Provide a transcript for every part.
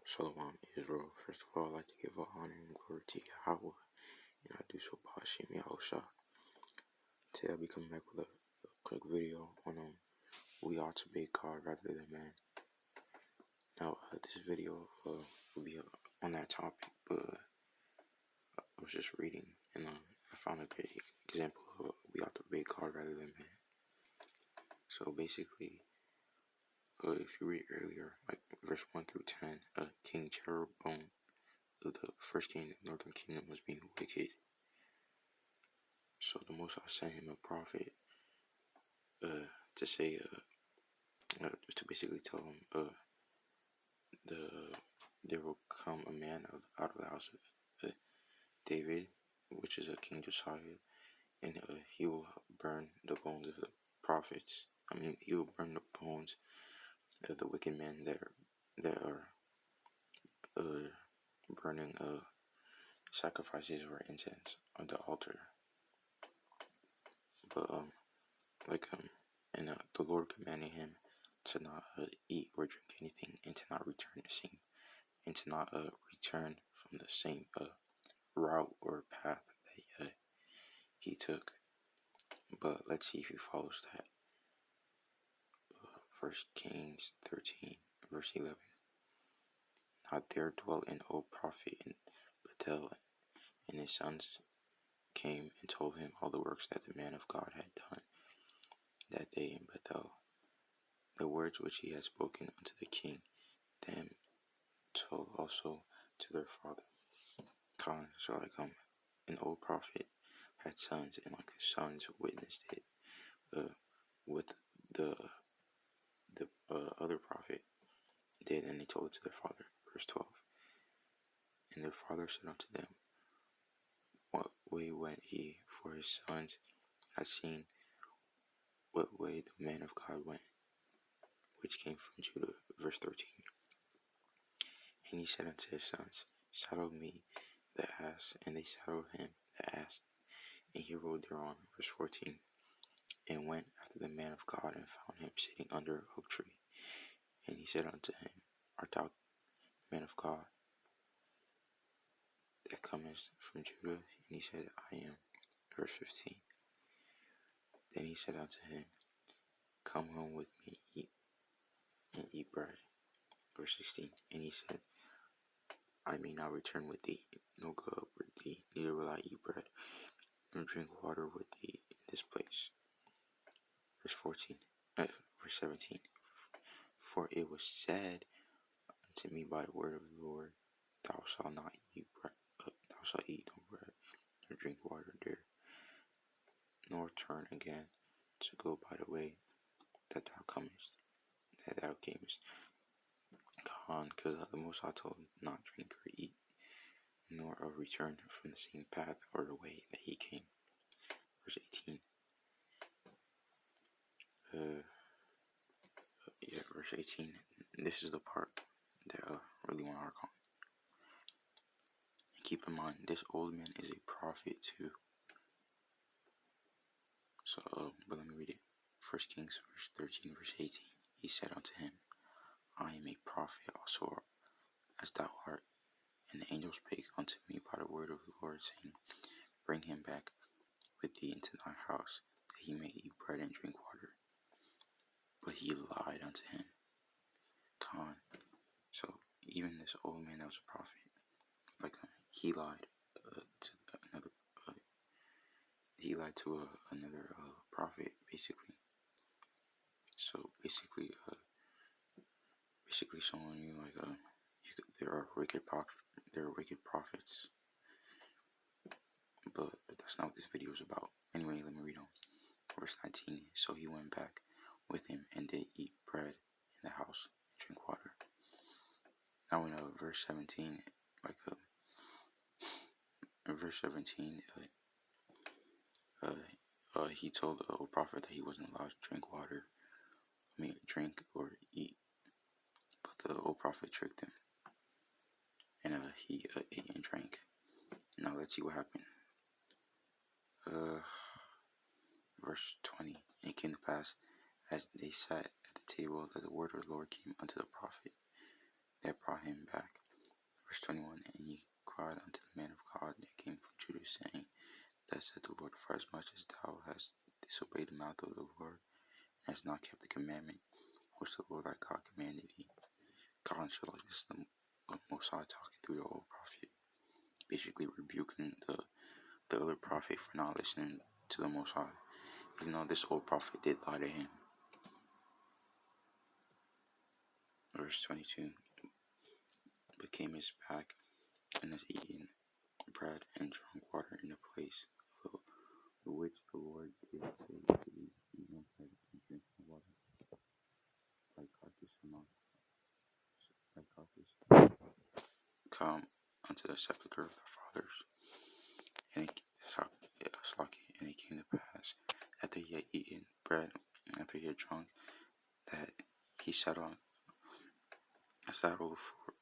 Shalom, Israel. First of all, I'd like to give all honor and glory to Yahweh, and I do so by Hashem Yahushua. Today I'll be coming back with a quick video on we ought to obey God rather than man. Now, this video will be on that topic, but I was just reading, and I found a great example of we ought to obey God rather than man. So basically, if you read earlier, like verse 1 through 10, King Jeroboam, the first king of the northern kingdom, was being wicked. So the Most High sent him a prophet to say, to basically tell him, there will come a man out of the house of David, which is a King Josiah, and he will burn the bones of the prophets. He will burn the bones of the wicked men that are burning sacrifices or incense on the altar. But the Lord commanded him to not eat or drink anything, and to not return from the same route or path that he took. But let's see if he follows that. 1 Kings 13, verse 11. Now there dwelt an old prophet in Bethel, and his sons came and told him all the works that the man of God had done that day in Bethel, the words which he had spoken unto the king. Them told also to their father. So an old prophet had sons, and the sons witnessed it with the other prophet did, and they told it to their father. Verse 12. And their father said unto them, what way went he? For his sons had seen what way the man of God went, which came from Judah. Verse 13. And he said unto his sons, saddle me the ass. And they saddled him the ass, and he rode thereon. Verse 14. And went after the man of God, and found him sitting under an oak tree. And he said unto him, art thou the man of God that comest from Judah? And he said, I am. Verse 15. Then he said unto him, come home with me, eat bread. Verse 16. And he said, I may not return with thee, no go up with thee, neither will I eat bread, nor drink water with thee in this place. Verse 17. For it was said unto me by the word of the Lord, thou shalt not eat bread, thou shalt eat no bread, nor drink water there, nor turn again to go by the way that thou camest. Because the Most High told him not drink or eat, nor return from the same path or the way that he came. Verse 18. Verse 18. This is the part that I really want to hark on. And keep in mind, this old man is a prophet too. So, but let me read it. 1 Kings verse 13, verse 18. He said unto him, I am a prophet also as thou art. And the angel spake unto me by the word of the Lord, saying, bring him back with thee into thy house, that he may eat bread and drink water. But he lied unto him. So even this old man that was a prophet, he lied to another prophet, basically. So basically showing you there are wicked prophets, but that's not what this video is about. Anyway, let me read on. Verse 19. So he went back with him, and did eat bread in the house and drink water. Now in verse 17, he told the old prophet that he wasn't allowed to drink or eat. But the old prophet tricked him, and he ate and drank. Now let's see what happened. Verse 20. And it came to pass, as they sat at the table, that the word of the Lord came unto the prophet that brought him back. said the Lord, for as much as thou hast disobeyed the mouth of the Lord, and hast not kept the commandment which the Lord thy God commanded thee. God, so like this is the Most High talking through the old prophet, basically rebuking the other prophet for not listening to the Most High, even though this old prophet did lie to him. Verse 22. But came his back, and has eaten bread and drunk water in the place of which the Lord did say to thee, eat no bread and drink no water, like carcass among like carcass. Come unto the sepulchre of their fathers. And it came to pass, after he had eaten bread, after he had drunk, that he sat on a saddle for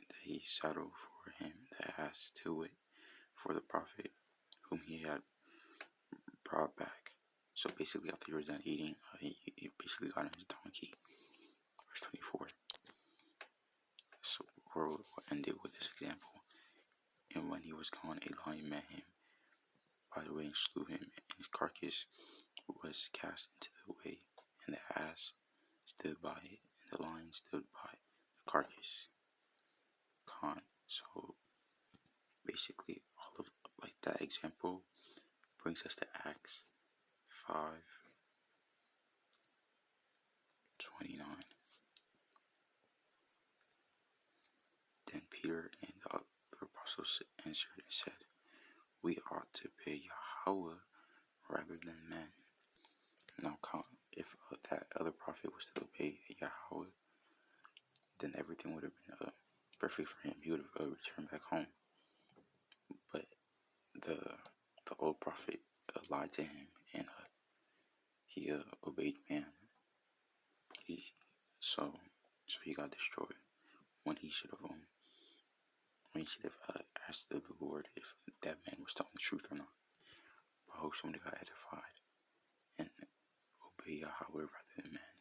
that he saddled for him the ass to it, for the prophet whom he had brought back. So basically, after he was done eating, he basically got on his donkey. Verse 24. So we'll end it with this example. And when he was gone, a lion met him by the way and slew him, and his carcass was cast into the way, and the ass stood by it, and the lion stood by the carcass. So basically, all of like that example brings us to Acts 5:29. Then Peter and the other apostles answered and said, we ought to obey Yahweh rather than men. Now, if that other prophet was to obey Yahweh, then everything would have been perfect for him. He would have returned back home. But the old prophet lied to him, and he obeyed man. So he got destroyed when he should have asked of the Lord if that man was telling the truth or not. But I hope somebody got edified and obey Yahweh rather than man.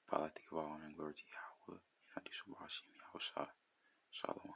But I like to give all honor and glory to Yahweh, and I do so by Shalom.